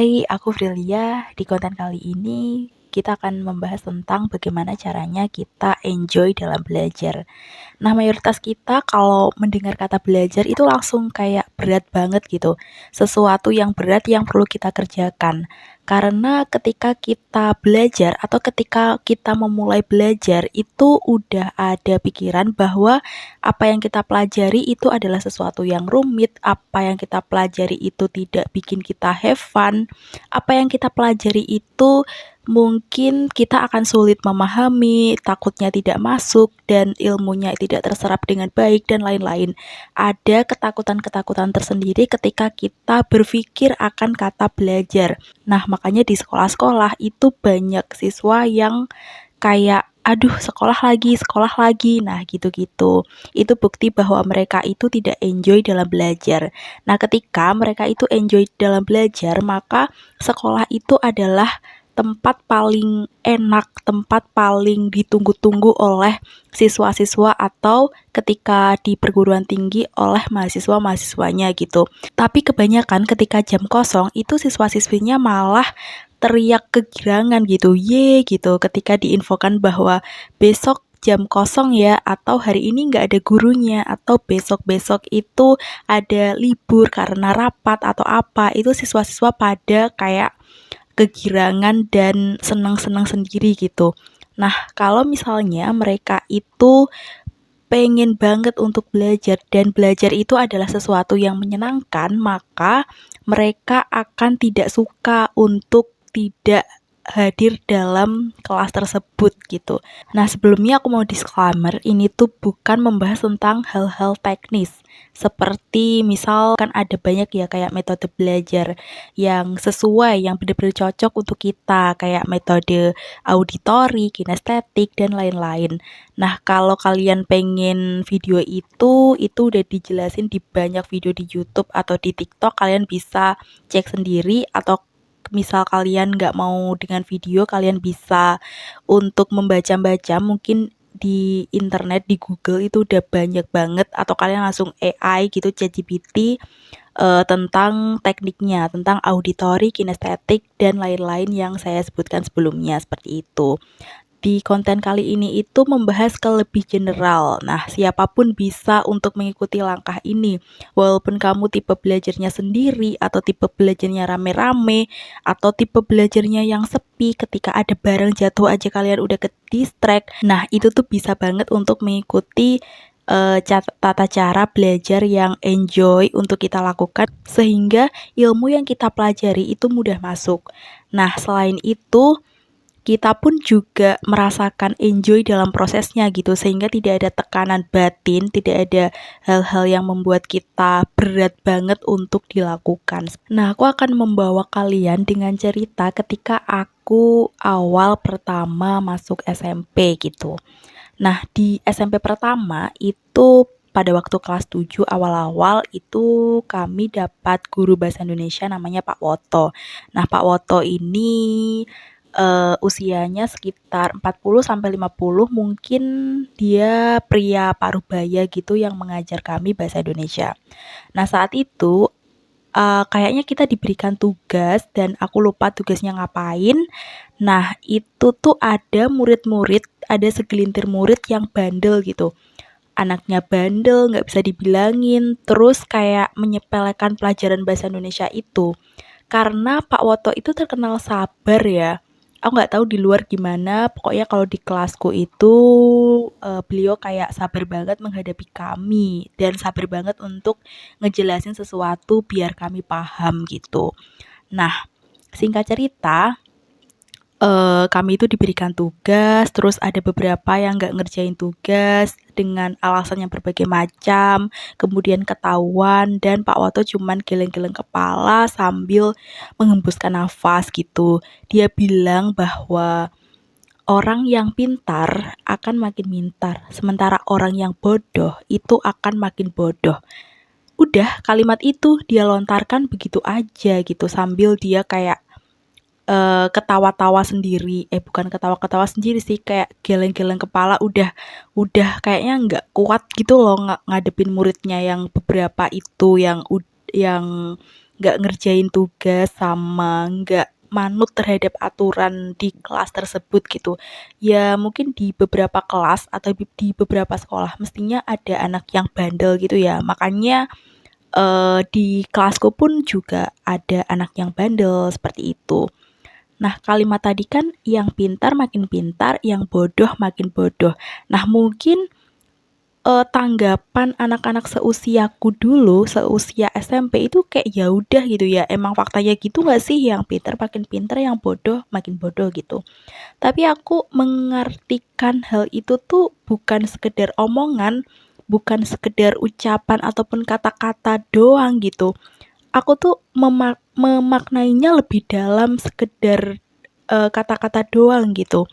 Hai, aku Frilia. Di konten kali ini kita akan membahas tentang bagaimana caranya kita enjoy dalam belajar. Nah, mayoritas kita kalau mendengar kata belajar itu langsung kayak berat banget gitu. Sesuatu yang berat yang perlu kita kerjakan. Karena ketika kita belajar atau ketika kita memulai belajar itu udah ada pikiran bahwa apa yang kita pelajari itu adalah sesuatu yang rumit, apa yang kita pelajari itu tidak bikin kita have fun, apa yang kita pelajari itu mungkin kita akan sulit memahami, takutnya tidak masuk, dan ilmunya tidak terserap dengan baik, dan lain-lain. Ada ketakutan-ketakutan tersendiri ketika kita berpikir akan kata belajar. Nah, makanya di sekolah-sekolah itu banyak siswa yang kayak, aduh sekolah lagi, nah gitu-gitu. Itu bukti bahwa mereka itu tidak enjoy dalam belajar. Nah, ketika mereka itu enjoy dalam belajar, maka sekolah itu adalah tempat paling enak, tempat paling ditunggu-tunggu oleh siswa-siswa atau ketika di perguruan tinggi oleh mahasiswa-mahasiswanya gitu. Tapi kebanyakan ketika jam kosong itu siswa-siswinya malah teriak kegirangan gitu, ye gitu ketika diinfokan bahwa besok jam kosong ya, atau hari ini nggak ada gurunya, atau besok-besok itu ada libur karena rapat atau apa, itu siswa-siswa pada kayak kegirangan dan senang-senang sendiri gitu. Nah, kalau misalnya mereka itu pengen banget untuk belajar dan belajar itu adalah sesuatu yang menyenangkan, maka mereka akan tidak suka untuk tidak hadir dalam kelas tersebut gitu. Nah, sebelumnya aku mau disclaimer, ini tuh bukan membahas tentang hal-hal teknis. Seperti misal kan ada banyak ya kayak metode belajar yang sesuai, yang benar-benar cocok untuk kita, kayak metode auditori, kinestetik, dan lain-lain. Nah, kalau kalian pengen video itu udah dijelasin di banyak video di YouTube atau di TikTok, kalian bisa cek sendiri, atau misal kalian nggak mau dengan video, kalian bisa untuk membaca-baca mungkin di internet, di Google itu udah banyak banget, atau kalian langsung AI gitu, ChatGPT, tentang tekniknya, tentang auditori, kinestetik, dan lain-lain yang saya sebutkan sebelumnya seperti itu. Di konten kali ini itu membahas ke lebih general. Nah, siapapun bisa untuk mengikuti langkah ini. Walaupun kamu tipe belajarnya sendiri, atau tipe belajarnya rame-rame, atau tipe belajarnya yang sepi, ketika ada barang jatuh aja kalian udah ke distract. Nah, itu tuh bisa banget untuk mengikuti tata cara belajar yang enjoy untuk kita lakukan, sehingga ilmu yang kita pelajari itu mudah masuk. Nah, selain itu, kita pun juga merasakan enjoy dalam prosesnya gitu, sehingga tidak ada tekanan batin, tidak ada hal-hal yang membuat kita berat banget untuk dilakukan. Nah, aku akan membawa kalian dengan cerita ketika aku awal pertama masuk SMP gitu. Nah, di SMP pertama itu pada waktu kelas 7 awal-awal itu kami dapat guru bahasa Indonesia namanya Pak Woto. Nah, Pak Woto ini usianya sekitar 40 sampai 50, mungkin dia pria parubaya gitu yang mengajar kami bahasa Indonesia. Nah, saat itu kayaknya kita diberikan tugas dan aku lupa tugasnya ngapain. Nah, itu tuh ada murid-murid, ada segelintir murid yang bandel gitu. Anaknya bandel, nggak bisa dibilangin, terus kayak menyepelekan pelajaran bahasa Indonesia itu. Karena Pak Woto itu terkenal sabar ya. Aku nggak tahu di luar gimana, pokoknya kalau di kelasku itu beliau kayak sabar banget menghadapi kami dan sabar banget untuk ngejelasin sesuatu biar kami paham gitu. Nah, singkat cerita, kami itu diberikan tugas, terus ada beberapa yang nggak ngerjain tugas dengan alasan yang berbagai macam, kemudian ketahuan dan Pak Woto cuman geleng-geleng kepala sambil menghembuskan nafas gitu. Dia bilang bahwa orang yang pintar akan makin pintar, sementara orang yang bodoh itu akan makin bodoh. Udah, kalimat itu dia lontarkan begitu aja gitu sambil dia kayak ketawa-tawa sendiri, bukan ketawa-ketawa sendiri sih, kayak geleng-geleng kepala, udah kayaknya nggak kuat gitu loh ngadepin muridnya yang beberapa itu yang nggak ngerjain tugas sama nggak manut terhadap aturan di kelas tersebut gitu. Ya mungkin di beberapa kelas atau di beberapa sekolah mestinya ada anak yang bandel gitu ya. Makanya di kelasku pun juga ada anak yang bandel seperti itu. Nah, kalimat tadi kan yang pintar makin pintar, yang bodoh makin bodoh. Nah, mungkin tanggapan anak-anak seusiaku dulu, seusia SMP itu kayak ya udah gitu ya, emang faktanya gitu nggak sih, yang pintar makin pintar, yang bodoh makin bodoh gitu. Tapi aku mengartikan hal itu tuh bukan sekedar omongan, bukan sekedar ucapan ataupun kata-kata doang gitu. Aku tuh memaknainya lebih dalam sekedar kata-kata doang gitu.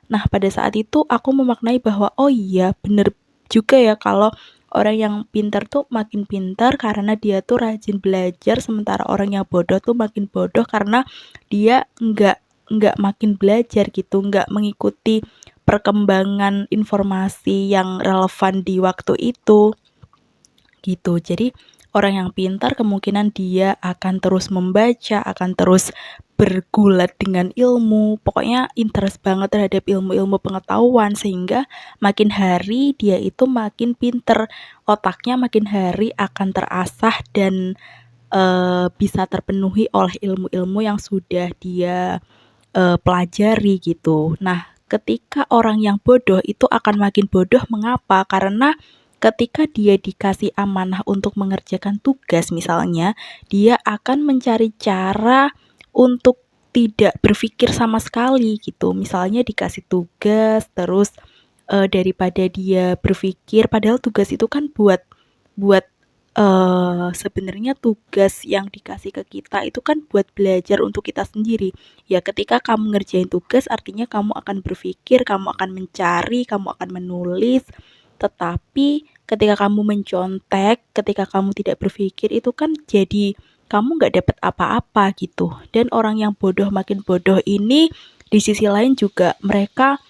Nah, pada saat itu aku memaknai bahwa oh iya bener juga ya kalau orang yang pintar tuh makin pintar karena dia tuh rajin belajar, sementara orang yang bodoh tuh makin bodoh karena dia nggak makin belajar gitu, nggak mengikuti perkembangan informasi yang relevan di waktu itu gitu. Jadi orang yang pintar kemungkinan dia akan terus membaca, akan terus bergulat dengan ilmu, pokoknya interest banget terhadap ilmu-ilmu pengetahuan sehingga makin hari dia itu makin pinter, otaknya makin hari akan terasah dan bisa terpenuhi oleh ilmu-ilmu yang sudah dia pelajari gitu. Nah, ketika orang yang bodoh itu akan makin bodoh, mengapa? Karena ketika dia dikasih amanah untuk mengerjakan tugas misalnya, dia akan mencari cara untuk tidak berpikir sama sekali gitu. Misalnya dikasih tugas terus daripada dia berpikir, padahal tugas itu kan buat buat sebenarnya tugas yang dikasih ke kita itu kan buat belajar untuk kita sendiri. Ya ketika kamu ngerjain tugas artinya kamu akan berpikir, kamu akan mencari, kamu akan menulis. Tetapi ketika kamu mencontek, ketika kamu tidak berpikir itu kan jadi kamu nggak dapat apa-apa gitu. Dan orang yang bodoh makin bodoh ini di sisi lain juga mereka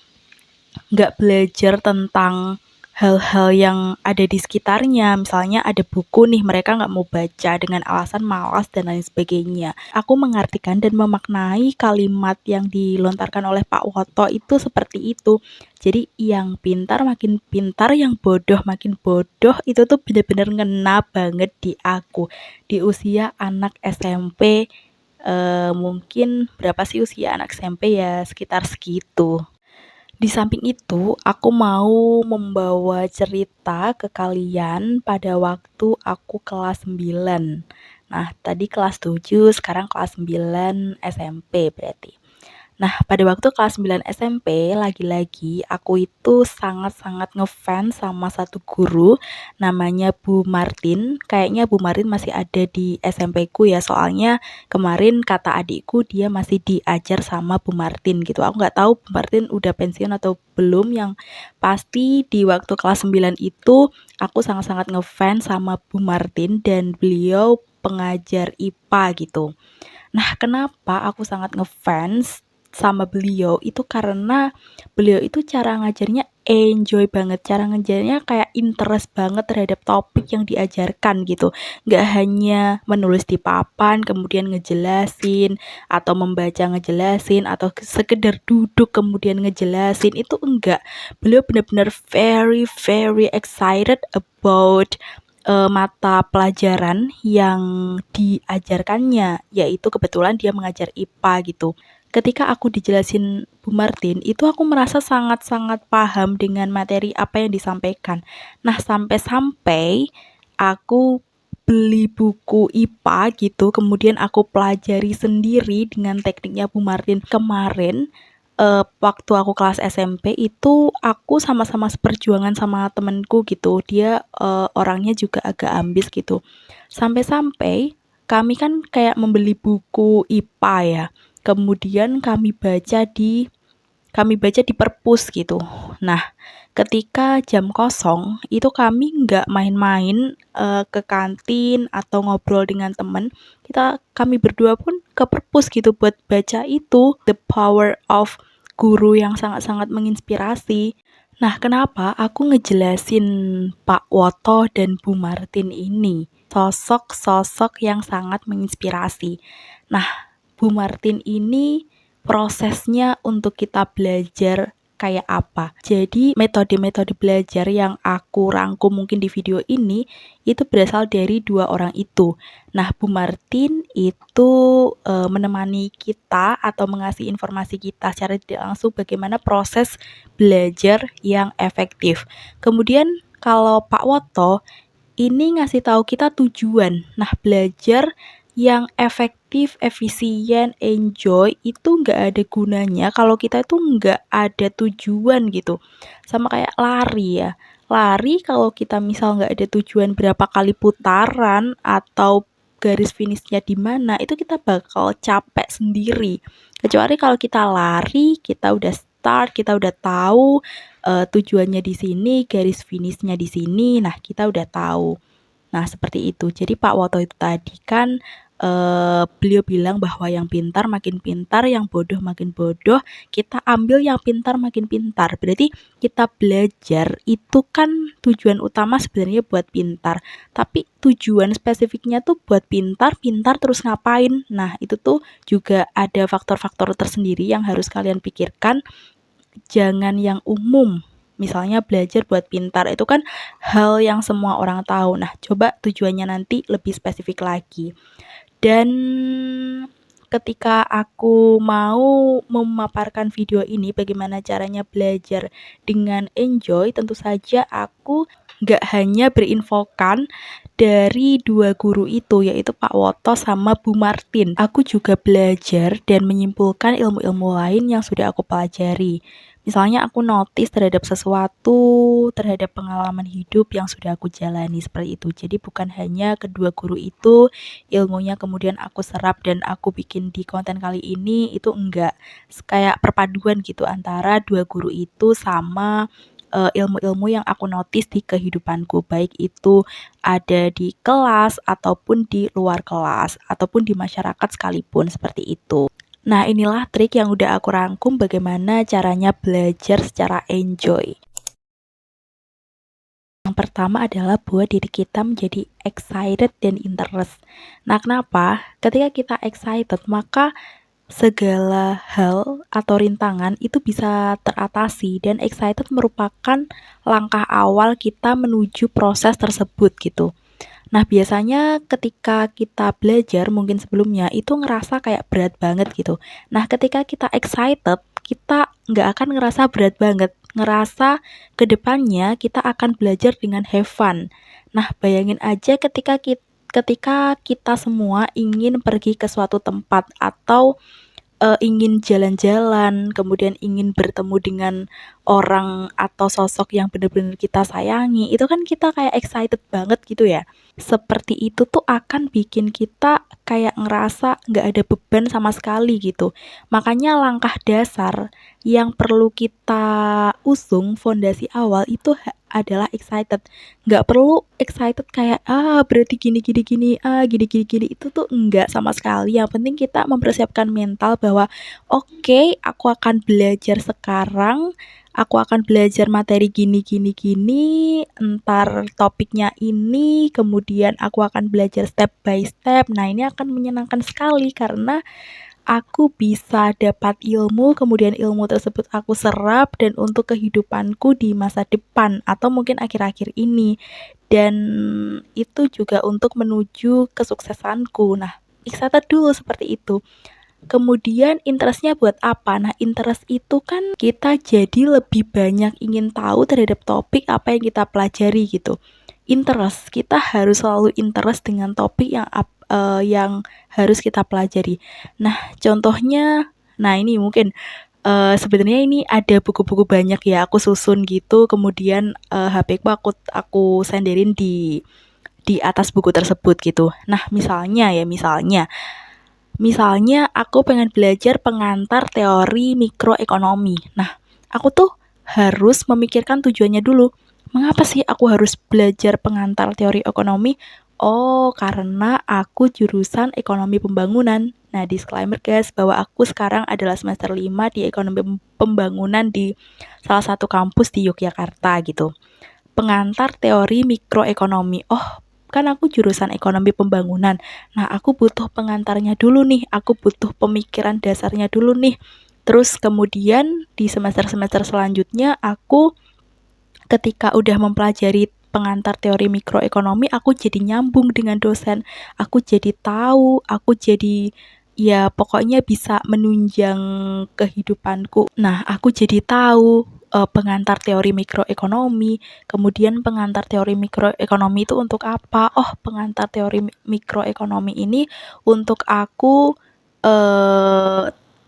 nggak belajar tentang hal-hal yang ada di sekitarnya. Misalnya ada buku nih, mereka nggak mau baca dengan alasan malas dan lain sebagainya. Aku mengartikan dan memaknai kalimat yang dilontarkan oleh Pak Woto itu seperti itu. Jadi yang pintar makin pintar, yang bodoh makin bodoh, itu tuh bener-bener ngena banget di aku. Di usia anak SMP, mungkin berapa sih usia anak SMP ya, sekitar segitu. Di samping itu, aku mau membawa cerita ke kalian pada waktu aku kelas 9. Nah, tadi kelas 7, sekarang kelas 9 SMP berarti. Nah, pada waktu kelas 9 SMP, lagi-lagi aku itu sangat-sangat ngefans sama satu guru, namanya Bu Martin. Kayaknya Bu Martin masih ada di SMP ku ya, soalnya kemarin kata adikku dia masih diajar sama Bu Martin gitu. Aku nggak tahu Bu Martin udah pensiun atau belum, yang pasti di waktu kelas 9 itu aku sangat-sangat ngefans sama Bu Martin dan beliau pengajar IPA gitu. Nah, kenapa aku sangat ngefans sama beliau itu karena beliau itu cara ngajarnya enjoy banget, cara ngajarnya kayak interest banget terhadap topik yang diajarkan gitu. Nggak hanya menulis di papan kemudian ngejelasin atau membaca ngejelasin atau sekedar duduk kemudian ngejelasin, itu enggak. Beliau benar-benar very very excited about mata pelajaran yang diajarkannya, yaitu kebetulan dia mengajar IPA gitu. Ketika aku dijelasin Bu Martin, itu aku merasa sangat-sangat paham dengan materi apa yang disampaikan. Nah, sampai-sampai aku beli buku IPA gitu, kemudian aku pelajari sendiri dengan tekniknya Bu Martin. Kemarin waktu aku kelas SMP itu aku sama-sama seperjuangan sama temenku gitu. Dia orangnya juga agak ambis gitu. Sampai-sampai kami kan kayak membeli buku IPA ya. Kemudian kami baca di perpus gitu. Nah, ketika jam kosong itu kami nggak main-main ke kantin atau ngobrol dengan temen. Kami berdua pun ke perpus gitu buat baca itu. The Power of Guru yang sangat-sangat menginspirasi. Nah, kenapa aku ngejelasin Pak Woto dan Bu Martin ini? sosok-sosok yang sangat menginspirasi. Nah, Bu Martin ini prosesnya untuk kita belajar kayak apa? Jadi metode-metode belajar yang aku rangkum mungkin di video ini itu berasal dari dua orang itu. Nah, Bu Martin itu menemani kita atau mengasih informasi kita secara tidak langsung bagaimana proses belajar yang efektif. Kemudian kalau Pak Woto ini ngasih tahu kita tujuan. Nah, belajar yang efektif, efisien, enjoy itu nggak ada gunanya kalau kita itu nggak ada tujuan gitu. Sama kayak lari ya. Lari kalau kita misal nggak ada tujuan berapa kali putaran atau garis finishnya di mana, itu kita bakal capek sendiri. Kecuali kalau kita lari, kita udah start, kita udah tahu tujuannya di sini, garis finishnya di sini. Nah, kita udah tahu. Nah, seperti itu. Jadi Pak Woto itu tadi kan beliau bilang bahwa yang pintar makin pintar, yang bodoh makin bodoh. Kita ambil yang pintar makin pintar. Berarti kita belajar itu kan tujuan utama sebenarnya buat pintar. Tapi tujuan spesifiknya tuh buat pintar, pintar terus ngapain? Nah, itu tuh juga ada faktor-faktor tersendiri yang harus kalian pikirkan. Jangan yang umum. Misalnya belajar buat pintar, itu kan hal yang semua orang tahu. Nah, coba tujuannya nanti lebih spesifik lagi. Dan ketika aku mau memaparkan video ini bagaimana caranya belajar dengan enjoy, tentu saja aku nggak hanya berinfokan dari dua guru itu, yaitu Pak Woto sama Bu Martin. Aku juga belajar dan menyimpulkan ilmu-ilmu lain yang sudah aku pelajari. Misalnya aku notice terhadap sesuatu, terhadap pengalaman hidup yang sudah aku jalani seperti itu. Jadi bukan hanya kedua guru itu ilmunya kemudian aku serap dan aku bikin di konten kali ini, itu enggak. Kayak perpaduan gitu antara dua guru itu sama ilmu-ilmu yang aku notice di kehidupanku, baik itu ada di kelas ataupun di luar kelas ataupun di masyarakat sekalipun, seperti itu. Nah, inilah trik yang udah aku rangkum bagaimana caranya belajar secara enjoy. Yang pertama adalah buat diri kita menjadi excited dan interest. Nah, kenapa? Ketika kita excited, maka segala hal atau rintangan itu bisa teratasi dan excited merupakan langkah awal kita menuju proses tersebut gitu. Nah, biasanya ketika kita belajar mungkin sebelumnya itu ngerasa kayak berat banget gitu. Nah, ketika kita excited, kita nggak akan ngerasa berat banget. Ngerasa ke depannya kita akan belajar dengan have fun. Nah, bayangin aja ketika kita semua ingin pergi ke suatu tempat atau ingin jalan-jalan, kemudian ingin bertemu dengan orang atau sosok yang benar-benar kita sayangi, itu kan kita kayak excited banget gitu ya. Seperti itu tuh akan bikin kita kayak ngerasa nggak ada beban sama sekali gitu. Makanya langkah dasar yang perlu kita usung fondasi awal itu adalah excited. Nggak perlu excited kayak berarti gini, gini, itu tuh enggak sama sekali. Yang penting kita mempersiapkan mental bahwa oke, aku akan belajar sekarang, aku akan belajar materi gini, entar topiknya ini, kemudian aku akan belajar step by step. Nah, ini akan menyenangkan sekali karena aku bisa dapat ilmu, kemudian ilmu tersebut aku serap dan untuk kehidupanku di masa depan atau mungkin akhir-akhir ini. Dan itu juga untuk menuju kesuksesanku. Nah, excited dulu seperti itu. Kemudian interestnya buat apa? Nah, interest itu kan kita jadi lebih banyak ingin tahu terhadap topik apa yang kita pelajari gitu. Interest, kita harus selalu interest dengan topik yang harus kita pelajari. Nah, contohnya, nah ini mungkin sebenarnya ini ada buku-buku banyak ya aku susun gitu, kemudian HP ku aku senderin di atas buku tersebut gitu. Nah, misalnya aku pengen belajar pengantar teori mikroekonomi. Nah, aku tuh harus memikirkan tujuannya dulu. Mengapa sih aku harus belajar pengantar teori ekonomi? Oh, karena aku jurusan ekonomi pembangunan. Nah, disclaimer guys, bahwa aku sekarang adalah semester 5 di ekonomi pembangunan di salah satu kampus di Yogyakarta gitu. Pengantar teori mikroekonomi. Oh, kan aku jurusan ekonomi pembangunan. Nah, aku butuh pengantarnya dulu nih, aku butuh pemikiran dasarnya dulu nih. Terus kemudian di semester-semester selanjutnya aku ketika udah mempelajari pengantar teori mikroekonomi, aku jadi nyambung dengan dosen. Aku jadi tahu, aku jadi ya pokoknya bisa menunjang kehidupanku. Nah, aku jadi tahu pengantar teori mikroekonomi, kemudian pengantar teori mikroekonomi itu untuk apa? Oh, pengantar teori mikroekonomi ini untuk aku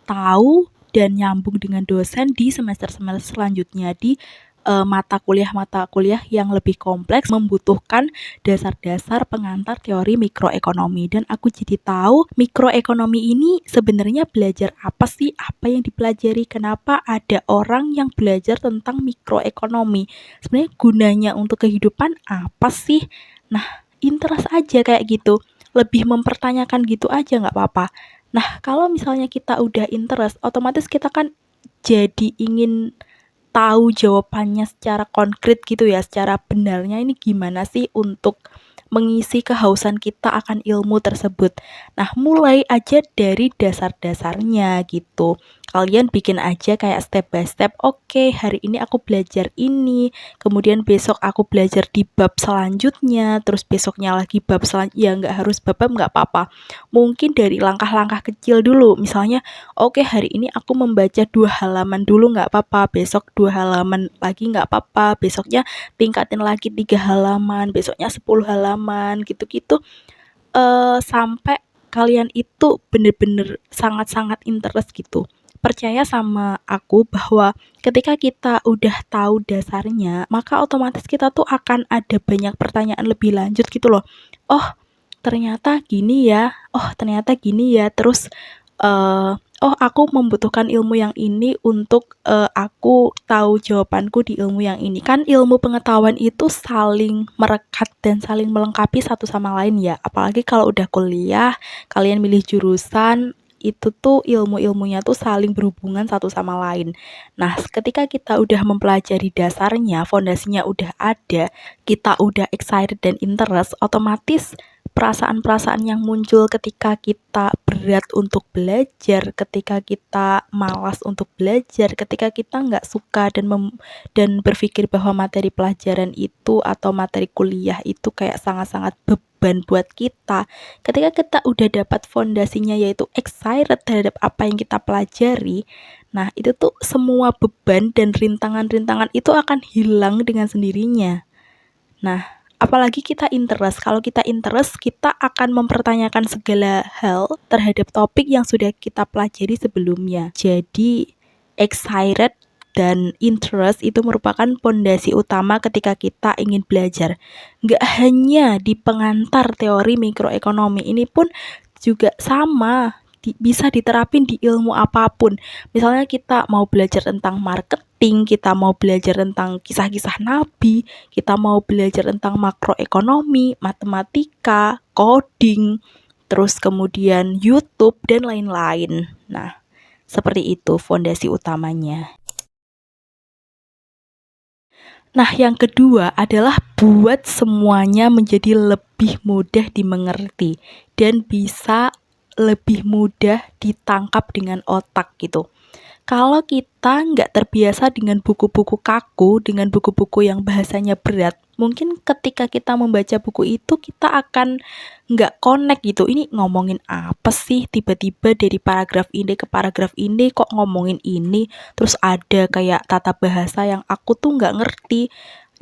tahu dan nyambung dengan dosen di semester-semester selanjutnya di mata kuliah yang lebih kompleks membutuhkan dasar-dasar pengantar teori mikroekonomi, dan aku jadi tahu mikroekonomi ini sebenarnya belajar apa sih, apa yang dipelajari, kenapa ada orang yang belajar tentang mikroekonomi, sebenarnya gunanya untuk kehidupan apa sih. Nah, interest aja kayak gitu, lebih mempertanyakan gitu aja nggak apa-apa. Nah, kalau misalnya kita udah interest, otomatis kita kan jadi ingin tahu jawabannya secara konkret gitu ya, secara benarnya ini gimana sih untuk mengisi kehausan kita akan ilmu tersebut. Nah, mulai aja dari dasar-dasarnya gitu. Kalian bikin aja kayak step by step. Oke, hari ini aku belajar ini, kemudian besok aku belajar di bab selanjutnya, terus besoknya lagi bab selanjutnya. Ya nggak harus bab-bab, nggak apa-apa. Mungkin dari langkah-langkah kecil dulu. Misalnya, oke, hari ini aku membaca 2 halaman dulu nggak apa-apa, besok 2 halaman lagi nggak apa-apa, besoknya tingkatin lagi 3 halaman, besoknya 10 halaman, gitu-gitu. Sampai kalian itu bener-bener sangat-sangat interest gitu. Percaya sama aku bahwa ketika kita udah tahu dasarnya, maka otomatis kita tuh akan ada banyak pertanyaan lebih lanjut gitu loh. Oh, ternyata gini ya. Oh, ternyata gini ya. Terus oh, aku membutuhkan ilmu yang ini untuk aku tahu jawabanku di ilmu yang ini. Kan ilmu pengetahuan itu saling merekat dan saling melengkapi satu sama lain ya. Apalagi kalau udah kuliah, kalian milih jurusan, itu tuh ilmu-ilmunya tuh saling berhubungan satu sama lain. Nah, ketika kita udah mempelajari dasarnya, fondasinya udah ada, kita udah excited dan interest, otomatis perasaan-perasaan yang muncul ketika kita berat untuk belajar, ketika kita malas untuk belajar, ketika kita nggak suka dan berpikir bahwa materi pelajaran itu atau materi kuliah itu kayak sangat-sangat beban buat kita. Ketika kita udah dapat fondasinya yaitu excited terhadap apa yang kita pelajari, nah itu tuh semua beban dan rintangan-rintangan itu akan hilang dengan sendirinya. Nah, apalagi kita interest. Kalau kita interest, kita akan mempertanyakan segala hal terhadap topik yang sudah kita pelajari sebelumnya. Jadi, excited dan interest itu merupakan pondasi utama ketika kita ingin belajar. Nggak hanya di pengantar teori mikroekonomi, ini pun juga sama. Bisa diterapin di ilmu apapun. Misalnya kita mau belajar tentang marketing, kita mau belajar tentang kisah-kisah nabi, kita mau belajar tentang makroekonomi, matematika, coding, terus kemudian YouTube, dan lain-lain. Nah, seperti itu fondasi utamanya. Nah, yang kedua adalah buat semuanya menjadi lebih mudah dimengerti dan bisa lebih mudah ditangkap dengan otak gitu. Kalau kita nggak terbiasa dengan buku-buku kaku, dengan buku-buku yang bahasanya berat, mungkin ketika kita membaca buku itu kita akan nggak connect gitu. Ini ngomongin apa sih? Tiba-tiba dari paragraf ini ke paragraf ini kok ngomongin ini? Terus ada kayak tata bahasa yang aku tuh nggak ngerti.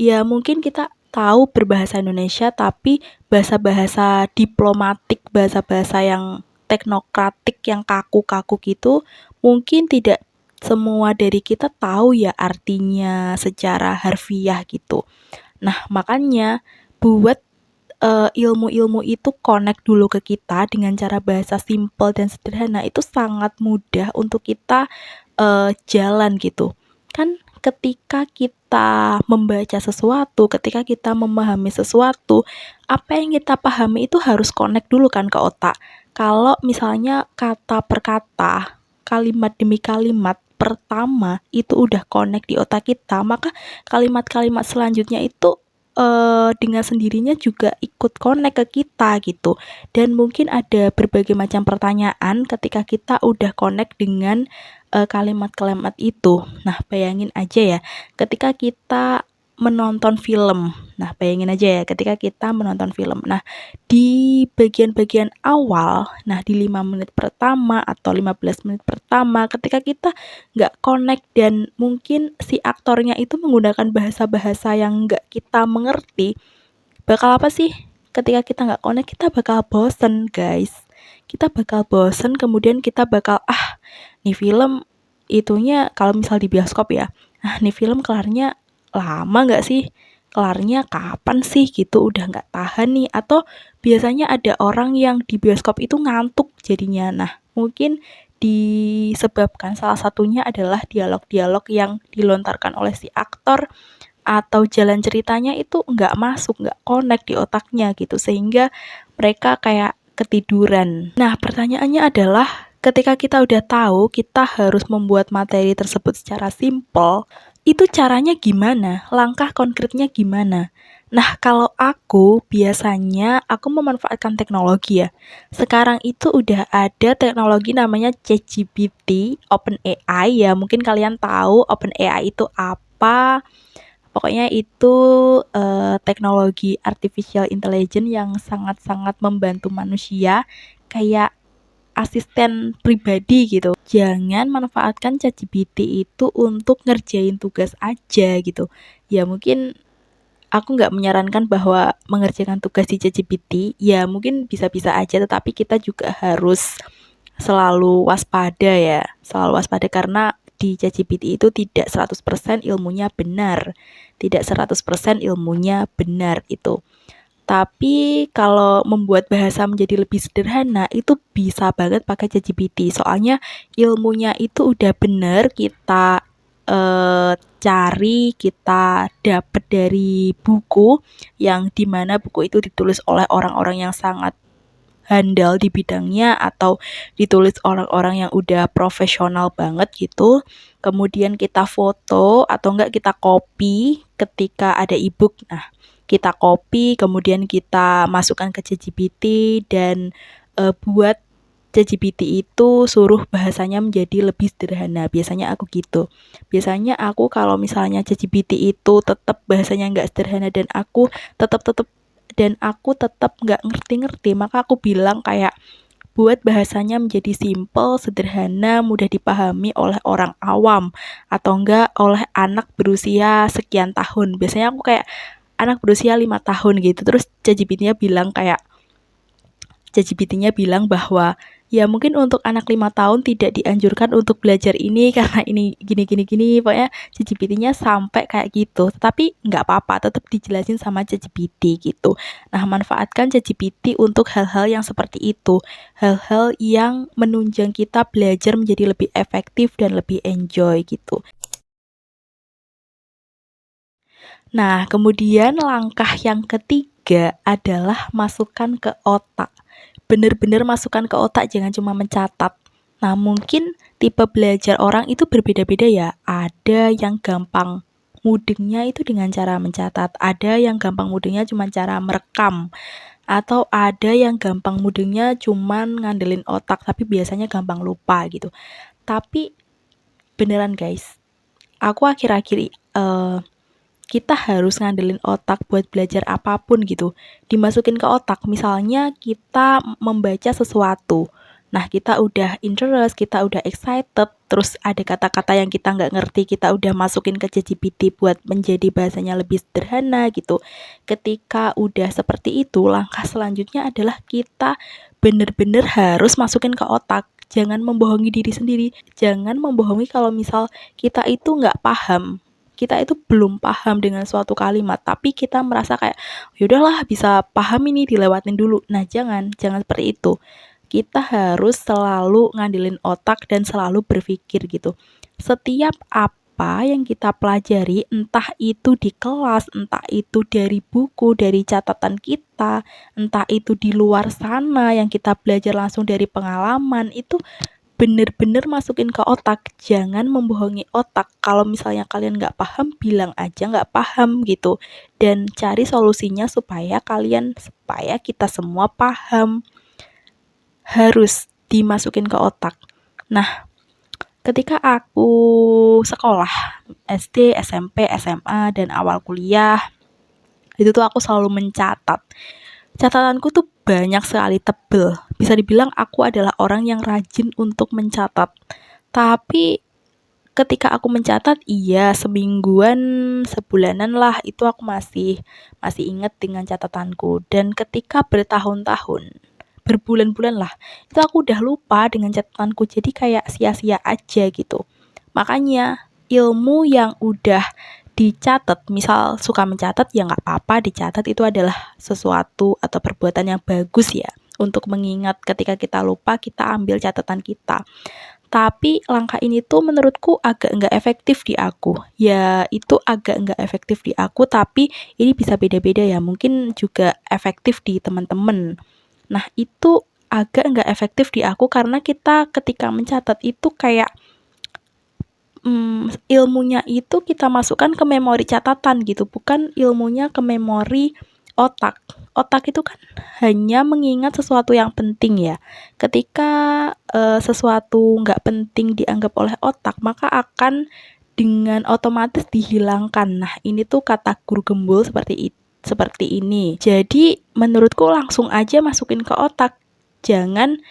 Ya mungkin kita tahu berbahasa Indonesia, tapi bahasa-bahasa diplomatik, bahasa-bahasa yang teknokratik, yang kaku-kaku gitu, mungkin tidak semua dari kita tahu ya artinya secara harfiah gitu. Nah, makanya buat ilmu-ilmu itu connect dulu ke kita dengan cara bahasa simple dan sederhana, itu sangat mudah untuk kita jalan gitu. Kan ketika kita membaca sesuatu, ketika kita memahami sesuatu, apa yang kita pahami itu harus connect dulu kan ke otak. Kalau misalnya kata per kata, kalimat demi kalimat pertama itu udah connect di otak kita, maka kalimat-kalimat selanjutnya itu dengan sendirinya juga ikut connect ke kita gitu. Dan mungkin ada berbagai macam pertanyaan ketika kita udah connect dengan kalimat-kalimat itu. Nah, bayangin aja ya, ketika kita menonton film. Nah, bayangin aja ya, ketika kita menonton film. Nah, di bagian-bagian awal, nah di 5 menit pertama atau 15 menit pertama, ketika kita nggak connect dan mungkin si aktornya itu menggunakan bahasa-bahasa yang nggak kita mengerti, bakal apa sih? Ketika kita nggak connect, kita bakal bosen, guys. Kita bakal bosen, kemudian kita bakal, nih film itunya kalau misal di bioskop ya, nih film kelarnya lama nggak sih? Kelarnya kapan sih gitu, udah nggak tahan nih. Atau biasanya ada orang yang di bioskop itu ngantuk jadinya. Nah, mungkin disebabkan salah satunya adalah dialog-dialog yang dilontarkan oleh si aktor atau jalan ceritanya itu nggak masuk, nggak connect di otaknya gitu, sehingga mereka kayak ketiduran. Nah, pertanyaannya adalah ketika kita udah tahu kita harus membuat materi tersebut secara simpel, itu caranya gimana? Langkah konkretnya gimana? Nah, kalau aku biasanya aku memanfaatkan teknologi ya. Sekarang itu udah ada teknologi namanya ChatGPT, OpenAI ya. Mungkin kalian tahu OpenAI itu apa? Pokoknya itu teknologi artificial intelligence yang sangat-sangat membantu manusia, kayak asisten pribadi gitu. Jangan manfaatkan ChatGPT itu untuk ngerjain tugas aja gitu. Ya mungkin aku nggak menyarankan bahwa mengerjakan tugas di ChatGPT, ya mungkin bisa-bisa aja, tetapi kita juga harus selalu waspada ya. Selalu waspada karena di ChatGPT itu tidak 100% ilmunya benar. Tidak 100% ilmunya benar itu. Tapi kalau membuat bahasa menjadi lebih sederhana itu bisa banget pakai ChatGPT. Soalnya ilmunya itu udah bener kita cari, kita dapat dari buku yang dimana buku itu ditulis oleh orang-orang yang sangat handal di bidangnya atau ditulis orang-orang yang udah profesional banget gitu. Kemudian kita foto atau enggak kita copy ketika ada ebook. Nah, kita copy kemudian kita masukkan ke ChatGPT dan buat ChatGPT itu suruh bahasanya menjadi lebih sederhana. Biasanya aku gitu. Biasanya aku kalau misalnya ChatGPT itu tetap bahasanya nggak sederhana dan aku tetap nggak ngerti-ngerti, maka aku bilang kayak buat bahasanya menjadi simple, sederhana, mudah dipahami oleh orang awam atau enggak oleh anak berusia sekian tahun. Biasanya aku kayak anak berusia 5 tahun gitu. Terus ChatGPT-nya bilang bahwa ya mungkin untuk anak 5 tahun tidak dianjurkan untuk belajar ini karena ini gini. Pokoknya ChatGPT-nya sampai kayak gitu. Tapi nggak apa-apa, tetap dijelasin sama ChatGPT gitu. Nah, manfaatkan ChatGPT untuk hal-hal yang seperti itu. Hal-hal yang menunjang kita belajar menjadi lebih efektif dan lebih enjoy gitu. Nah, kemudian langkah yang ketiga adalah masukkan ke otak. Bener-bener masukkan ke otak, jangan cuma mencatat. Nah, mungkin tipe belajar orang itu berbeda-beda ya. Ada yang gampang mudengnya itu dengan cara mencatat, ada yang gampang mudengnya cuma cara merekam, atau ada yang gampang mudengnya cuma ngandelin otak, tapi biasanya gampang lupa gitu. Tapi beneran guys, aku akhir-akhir kita harus ngandelin otak buat belajar apapun gitu. Dimasukin ke otak, misalnya kita membaca sesuatu. Nah, kita udah interest, kita udah excited, terus ada kata-kata yang kita nggak ngerti, kita udah masukin ke ChatGPT buat menjadi bahasanya lebih sederhana gitu. Ketika udah seperti itu, langkah selanjutnya adalah kita bener-bener harus masukin ke otak. Jangan membohongi diri sendiri. Jangan membohongi kalau misal kita itu nggak paham, kita itu belum paham dengan suatu kalimat, tapi kita merasa kayak yaudahlah bisa paham ini dilewatin dulu. Nah, jangan seperti itu. Kita harus selalu ngandelin otak dan selalu berpikir gitu. Setiap apa yang kita pelajari, entah itu di kelas, entah itu dari buku, dari catatan kita, entah itu di luar sana yang kita belajar langsung dari pengalaman, itu bener-bener masukin ke otak, jangan membohongi otak. Kalau misalnya kalian nggak paham, bilang aja nggak paham gitu. Dan cari solusinya supaya kita semua paham. Harus dimasukin ke otak. Nah, ketika aku sekolah, SD, SMP, SMA, dan awal kuliah, itu tuh aku selalu mencatat. Catatanku tuh banyak sekali, tebel. Bisa dibilang aku adalah orang yang rajin untuk mencatat. Tapi ketika aku mencatat, iya semingguan, sebulanan lah, itu aku masih ingat dengan catatanku. Dan ketika bertahun-tahun, berbulan-bulan lah, itu aku udah lupa dengan catatanku. Jadi kayak sia-sia aja gitu. Makanya ilmu yang udah dicatat, misal suka mencatat ya nggak apa-apa dicatat, itu adalah sesuatu atau perbuatan yang bagus ya. Untuk mengingat ketika kita lupa, kita ambil catatan kita. Tapi langkah ini tuh menurutku agak nggak efektif di aku. Ya itu agak nggak efektif di aku, tapi ini bisa beda-beda ya. Mungkin juga efektif di teman-teman. Nah itu agak nggak efektif di aku karena kita ketika mencatat itu kayak ilmunya itu kita masukkan ke memori catatan gitu, bukan ilmunya ke memori otak. Otak itu kan hanya mengingat sesuatu yang penting ya. Ketika sesuatu nggak penting dianggap oleh otak, maka akan dengan otomatis dihilangkan. Nah, ini tuh kata guru gembul seperti ini. Jadi menurutku langsung aja masukin ke otak. Jangan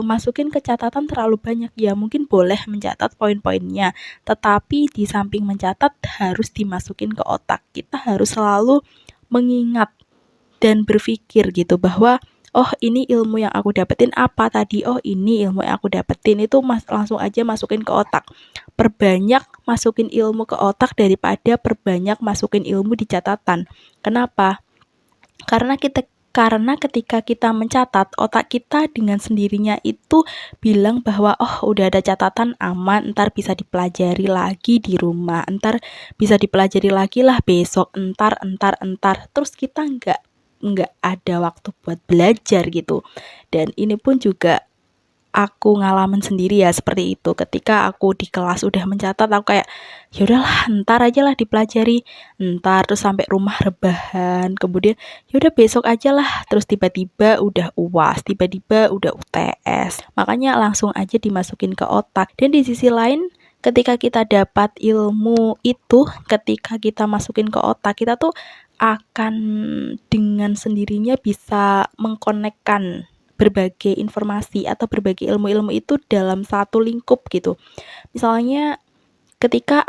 masukin ke catatan terlalu banyak. Ya mungkin boleh mencatat poin-poinnya, tetapi di samping mencatat harus dimasukin ke otak. Kita harus selalu mengingat dan berpikir gitu bahwa oh ini ilmu yang aku dapetin apa tadi, oh ini ilmu yang aku dapetin, itu langsung aja masukin ke otak. Perbanyak masukin ilmu ke otak daripada perbanyak masukin ilmu di catatan. Kenapa? Karena ketika kita mencatat, otak kita dengan sendirinya itu bilang bahwa oh udah ada catatan, aman, ntar bisa dipelajari lagi di rumah, ntar bisa dipelajari lagi lah besok, ntar. Terus kita nggak ada waktu buat belajar gitu. Dan ini pun juga aku ngalamin sendiri ya seperti itu. Ketika aku di kelas udah mencatat, aku kayak ya udahlah ntar aja lah dipelajari, ntar, terus sampai rumah rebahan, kemudian ya udah besok aja lah, terus tiba-tiba udah UAS, tiba-tiba udah UTS. Makanya langsung aja dimasukin ke otak. Dan di sisi lain, ketika kita dapat ilmu itu, ketika kita masukin ke otak, kita tuh akan dengan sendirinya bisa mengkonekkan berbagai informasi atau berbagai ilmu-ilmu itu dalam satu lingkup gitu. Misalnya ketika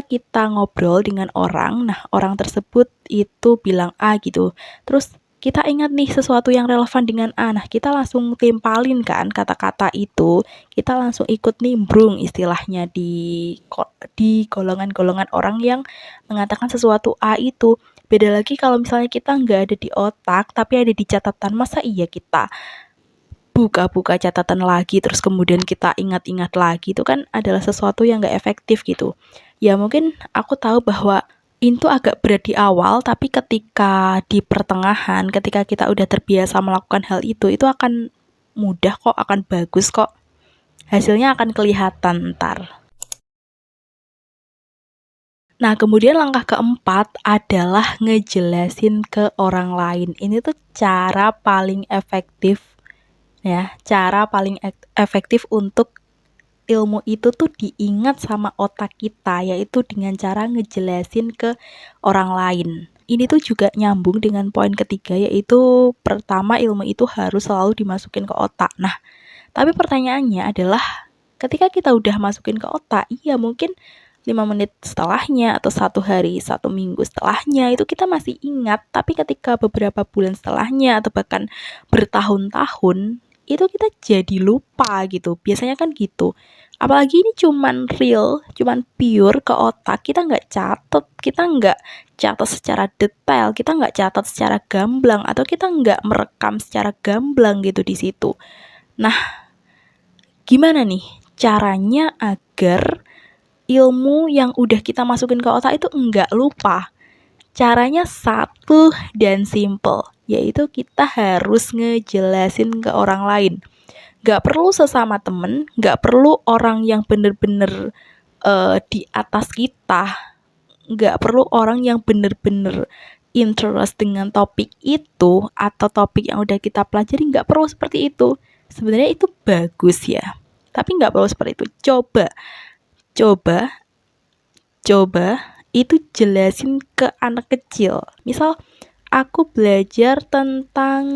kita ngobrol dengan orang, nah orang tersebut itu bilang A gitu. Terus kita ingat nih sesuatu yang relevan dengan A. Nah, kita langsung timpalin kan kata-kata itu. Kita langsung ikut nimbrung istilahnya di golongan-golongan orang yang mengatakan sesuatu A itu. Beda lagi kalau misalnya kita nggak ada di otak, tapi ada di catatan. Masa iya kita buka-buka catatan lagi, terus kemudian kita ingat-ingat lagi, itu kan adalah sesuatu yang nggak efektif gitu. Ya mungkin aku tahu bahwa itu agak berat di awal, tapi ketika di pertengahan, ketika kita udah terbiasa melakukan hal itu akan mudah kok, akan bagus kok. Hasilnya akan kelihatan ntar. Nah, kemudian langkah keempat adalah ngejelasin ke orang lain. Ini tuh cara paling efektif ya, cara paling efektif untuk ilmu itu tuh diingat sama otak kita, yaitu dengan cara ngejelasin ke orang lain. Ini tuh juga nyambung dengan poin ketiga, yaitu pertama ilmu itu harus selalu dimasukin ke otak. Nah, tapi pertanyaannya adalah ketika kita udah masukin ke otak, iya mungkin 5 menit setelahnya atau 1 hari, 1 minggu setelahnya itu kita masih ingat, tapi ketika beberapa bulan setelahnya atau bahkan bertahun-tahun itu kita jadi lupa gitu. Biasanya kan gitu. Apalagi ini cuman pure ke otak, kita nggak catat secara detail, kita nggak catat secara gamblang, atau kita nggak merekam secara gamblang gitu di situ. Nah, gimana nih caranya agar ilmu yang udah kita masukin ke otak itu enggak lupa? Caranya satu dan simple, yaitu kita harus ngejelasin ke orang lain. Nggak perlu sesama temen, nggak perlu orang yang bener-bener di atas kita, nggak perlu orang yang bener-bener interest dengan topik itu atau topik yang udah kita pelajari, nggak perlu seperti itu. Sebenarnya itu bagus ya, tapi nggak perlu seperti itu. Coba coba itu jelasin ke anak kecil. Misal aku belajar tentang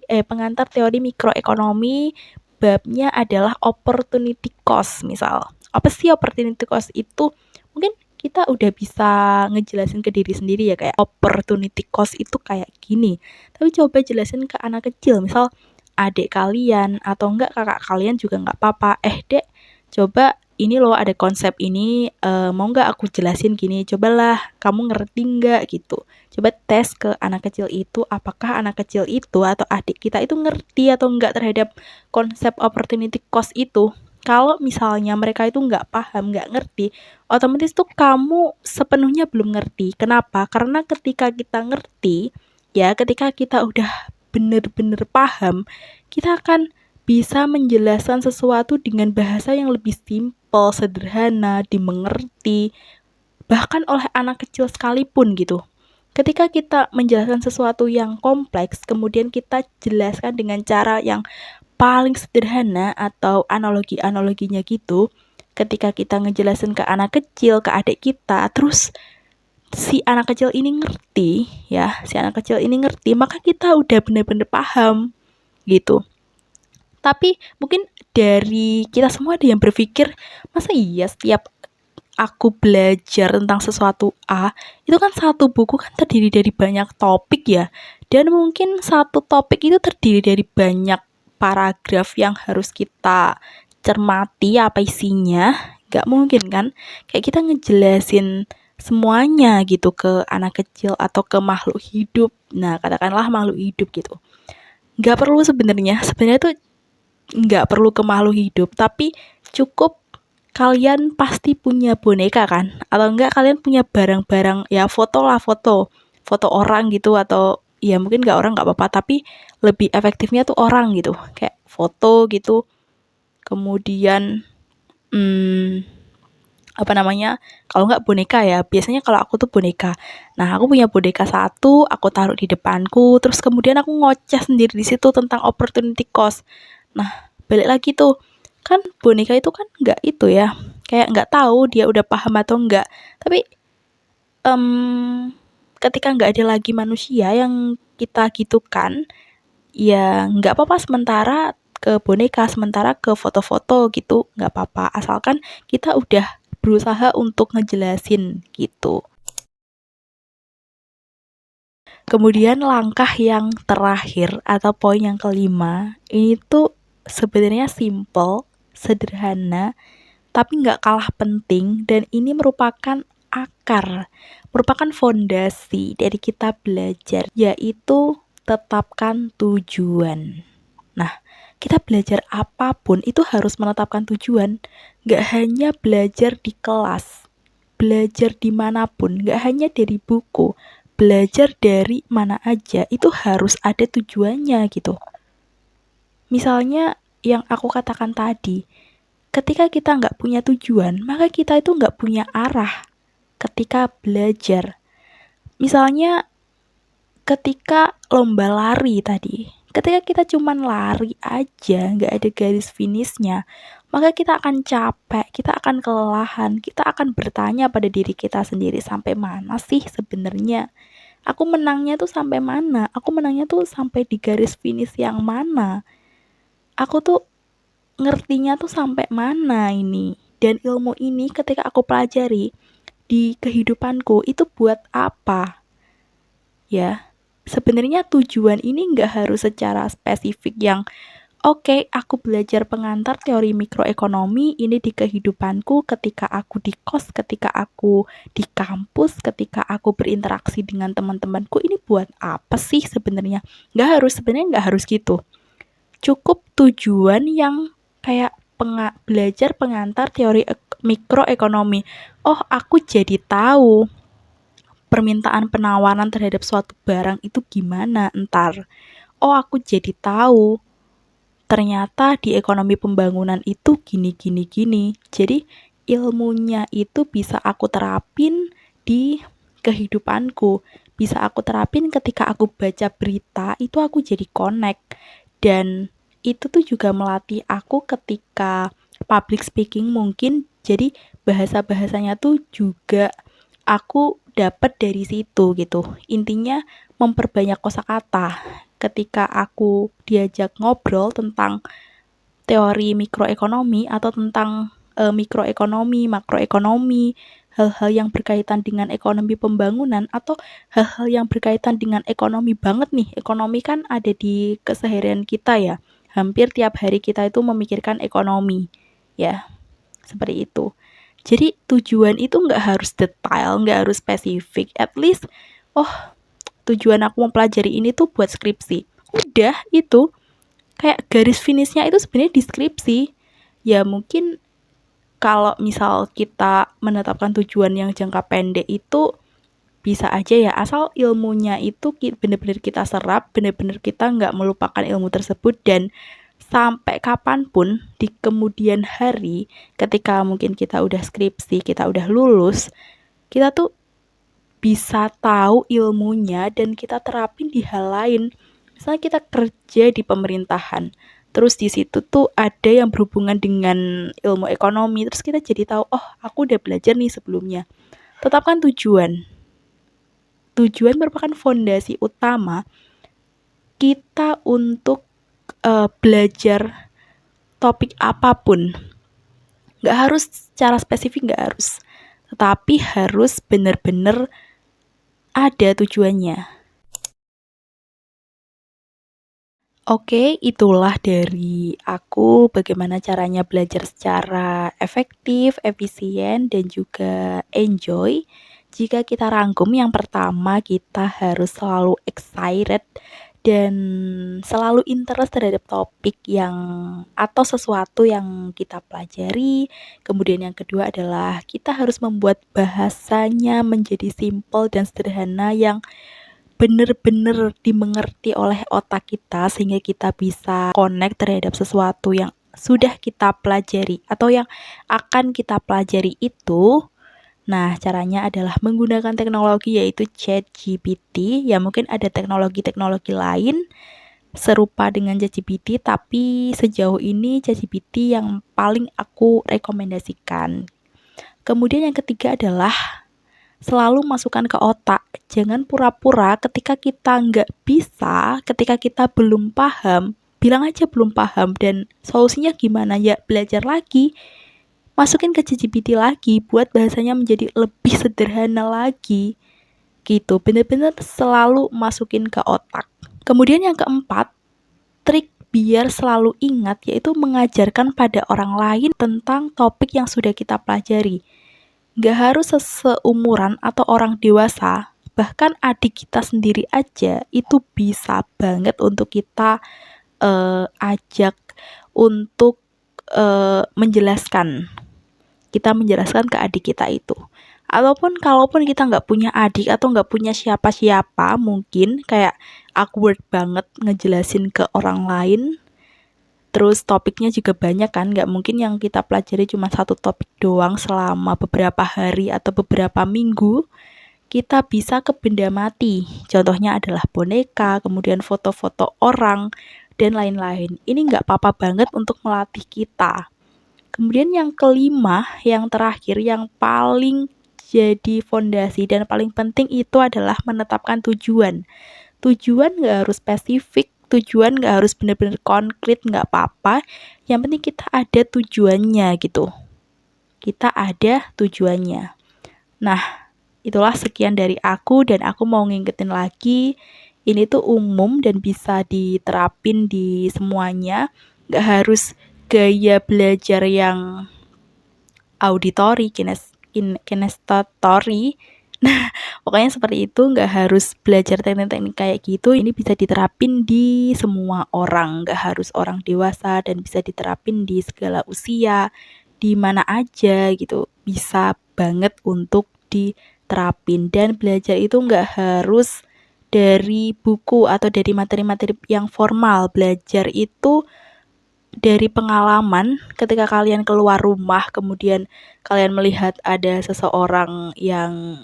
pengantar teori mikroekonomi, babnya adalah opportunity cost misal. Apa sih opportunity cost itu? Mungkin kita udah bisa ngejelasin ke diri sendiri ya, kayak opportunity cost itu kayak gini. Tapi coba jelasin ke anak kecil, misal adik kalian atau enggak kakak kalian juga enggak apa-apa. Dek, coba ini loh ada konsep ini, mau enggak aku jelasin gini, cobalah kamu ngerti enggak gitu. Coba tes ke anak kecil itu, apakah anak kecil itu atau adik kita itu ngerti atau enggak terhadap konsep opportunity cost itu. Kalau misalnya mereka itu nggak paham, nggak ngerti, otomatis tuh kamu sepenuhnya belum ngerti. Kenapa? Karena ketika kita ngerti, ya ketika kita udah bener-bener paham, kita akan bisa menjelaskan sesuatu dengan bahasa yang lebih simpel, sederhana, dimengerti, bahkan oleh anak kecil sekalipun gitu. Ketika kita menjelaskan sesuatu yang kompleks, kemudian kita jelaskan dengan cara yang paling sederhana atau analogi-analoginya gitu, ketika kita ngejelasin ke anak kecil, ke adik kita, terus si anak kecil ini ngerti, ya, si anak kecil ini ngerti, maka kita udah bener-bener paham gitu. Tapi mungkin dari kita semua ada yang berpikir, masa iya setiap aku belajar tentang sesuatu A, itu kan satu buku kan terdiri dari banyak topik ya. Dan mungkin satu topik itu terdiri dari banyak paragraf yang harus kita cermati apa isinya. Gak mungkin kan? Kayak kita ngejelasin semuanya gitu ke anak kecil atau ke makhluk hidup. Nah, katakanlah makhluk hidup gitu. Gak perlu sebenarnya. Sebenarnya tuh nggak perlu ke makhluk hidup, tapi cukup kalian pasti punya boneka kan, atau enggak kalian punya barang-barang, ya foto lah, foto orang gitu, atau ya mungkin nggak orang nggak apa-apa, tapi lebih efektifnya tuh orang gitu, kayak foto gitu. Kemudian apa namanya, kalau nggak boneka ya, biasanya kalau aku tuh boneka. Nah, aku punya boneka satu, aku taruh di depanku, terus kemudian aku ngoceh sendiri di situ tentang opportunity cost. Nah, balik lagi tuh, kan boneka itu kan nggak itu ya, kayak nggak tahu dia udah paham atau enggak. Tapi ketika nggak ada lagi manusia yang kita gitukan, ya nggak apa-apa sementara ke boneka, sementara ke foto-foto gitu, nggak apa-apa. Asalkan kita udah berusaha untuk ngejelasin gitu. Kemudian langkah yang terakhir atau poin yang kelima, ini tuh sebenarnya simple, sederhana, tapi nggak kalah penting, dan ini merupakan akar, merupakan fondasi dari kita belajar, yaitu tetapkan tujuan. Nah, kita belajar apapun itu harus menetapkan tujuan, nggak hanya belajar di kelas, belajar dimanapun, nggak hanya dari buku, belajar dari mana aja, itu harus ada tujuannya gitu. Misalnya yang aku katakan tadi, ketika kita nggak punya tujuan, maka kita itu nggak punya arah ketika belajar. Misalnya ketika lomba lari tadi, ketika kita cuman lari aja, nggak ada garis finishnya, maka kita akan capek, kita akan kelelahan, kita akan bertanya pada diri kita sendiri, sampai mana sih sebenarnya? Aku menangnya tuh sampai mana? Aku menangnya tuh sampai di garis finish yang mana? Aku tuh ngertinya tuh sampai mana ini? Dan ilmu ini ketika aku pelajari di kehidupanku itu buat apa? Ya, sebenarnya tujuan ini nggak harus secara spesifik yang oke, aku belajar pengantar teori mikroekonomi ini di kehidupanku ketika aku di kos, ketika aku di kampus, ketika aku berinteraksi dengan teman-temanku, ini buat apa sih sebenarnya? Sebenarnya nggak harus gitu. Cukup tujuan yang kayak belajar pengantar teori mikroekonomi. Oh, aku jadi tahu permintaan penawaran terhadap suatu barang itu gimana entar. Oh, aku jadi tahu ternyata di ekonomi pembangunan itu gini gini gini. Jadi ilmunya itu bisa aku terapin di kehidupanku. Bisa aku terapin ketika aku baca berita, itu aku jadi connect. Dan itu tuh juga melatih aku ketika public speaking mungkin. Jadi bahasa-bahasanya tuh juga aku dapat dari situ gitu. Intinya memperbanyak kosakata. Ketika aku diajak ngobrol tentang teori mikroekonomi atau tentang mikroekonomi, makroekonomi, hal-hal yang berkaitan dengan ekonomi pembangunan atau hal-hal yang berkaitan dengan ekonomi banget nih. Ekonomi kan ada di keseharian kita ya. Hampir tiap hari kita itu memikirkan ekonomi. Ya, seperti itu. Jadi tujuan itu nggak harus detail, nggak harus spesifik. At least, oh tujuan aku mempelajari ini tuh buat skripsi. Udah itu, kayak garis finishnya itu sebenarnya di skripsi. Ya mungkin kalau misal kita menetapkan tujuan yang jangka pendek itu bisa aja ya, asal ilmunya itu benar-benar kita serap, benar-benar kita nggak melupakan ilmu tersebut, dan sampai kapanpun di kemudian hari ketika mungkin kita udah skripsi, kita udah lulus, kita tuh bisa tahu ilmunya dan kita terapin di hal lain. Misalnya kita kerja di pemerintahan, terus di situ tuh ada yang berhubungan dengan ilmu ekonomi, terus kita jadi tahu, oh aku udah belajar nih sebelumnya. Tetapkan tujuan. Tujuan merupakan fondasi utama kita untuk belajar topik apapun. Nggak harus secara spesifik, nggak harus. Tetapi harus benar-benar ada tujuannya. Oke, itulah dari aku bagaimana caranya belajar secara efektif, efisien, dan juga enjoy. Jika kita rangkum, yang pertama kita harus selalu excited dan selalu interest terhadap topik yang atau sesuatu yang kita pelajari. Kemudian yang kedua adalah kita harus membuat bahasanya menjadi simple dan sederhana yang benar-benar dimengerti oleh otak kita sehingga kita bisa connect terhadap sesuatu yang sudah kita pelajari atau yang akan kita pelajari itu. Nah, caranya adalah menggunakan teknologi yaitu ChatGPT. Ya, mungkin ada teknologi-teknologi lain serupa dengan ChatGPT, tapi sejauh ini ChatGPT yang paling aku rekomendasikan. Kemudian yang ketiga adalah selalu masukkan ke otak. Jangan pura-pura ketika kita nggak bisa, ketika kita belum paham, bilang aja belum paham, dan solusinya gimana? Ya belajar lagi, masukin ke ChatGPT lagi, buat bahasanya menjadi lebih sederhana lagi. Gitu, bener-bener selalu masukin ke otak. Kemudian yang keempat, trik biar selalu ingat yaitu mengajarkan pada orang lain tentang topik yang sudah kita pelajari. Gak harus seumuran atau orang dewasa, bahkan adik kita sendiri aja itu bisa banget untuk kita ajak untuk menjelaskan. Kita menjelaskan ke adik kita itu. Ataupun kalaupun kita nggak punya adik atau nggak punya siapa-siapa, mungkin kayak awkward banget ngejelasin ke orang lain. Terus topiknya juga banyak kan, nggak mungkin yang kita pelajari cuma satu topik doang selama beberapa hari atau beberapa minggu. Kita bisa ke benda mati, contohnya adalah boneka, kemudian foto-foto orang, dan lain-lain. Ini nggak apa-apa banget untuk melatih kita. Kemudian yang kelima, yang terakhir, yang paling jadi fondasi dan paling penting itu adalah menetapkan tujuan. Tujuan nggak harus spesifik, tujuan nggak harus benar-benar konkret, nggak apa-apa. Yang penting kita ada tujuannya gitu. Kita ada tujuannya. Nah, itulah sekian dari aku, dan aku mau ngingetin lagi, ini tuh umum dan bisa diterapin di semuanya. Nggak harus gaya belajar yang auditori, kinestetori. Nah, pokoknya seperti itu, nggak harus belajar teknik-teknik kayak gitu. Ini bisa diterapin di semua orang, nggak harus orang dewasa, dan bisa diterapin di segala usia, di mana aja gitu. Bisa banget untuk diterapin, dan belajar itu nggak harus dari buku atau dari materi-materi yang formal. Belajar itu dari pengalaman ketika kalian keluar rumah, kemudian kalian melihat ada seseorang yang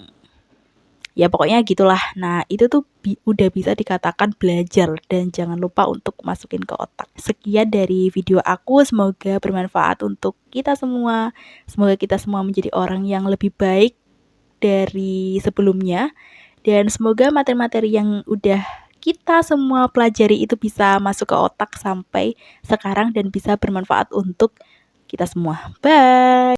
ya pokoknya gitulah. Nah, itu tuh udah bisa dikatakan belajar dan jangan lupa untuk masukin ke otak. Sekian dari video aku, semoga bermanfaat untuk kita semua. Semoga kita semua menjadi orang yang lebih baik dari sebelumnya dan semoga materi-materi yang udah kita semua pelajari itu bisa masuk ke otak sampai sekarang dan bisa bermanfaat untuk kita semua. Bye.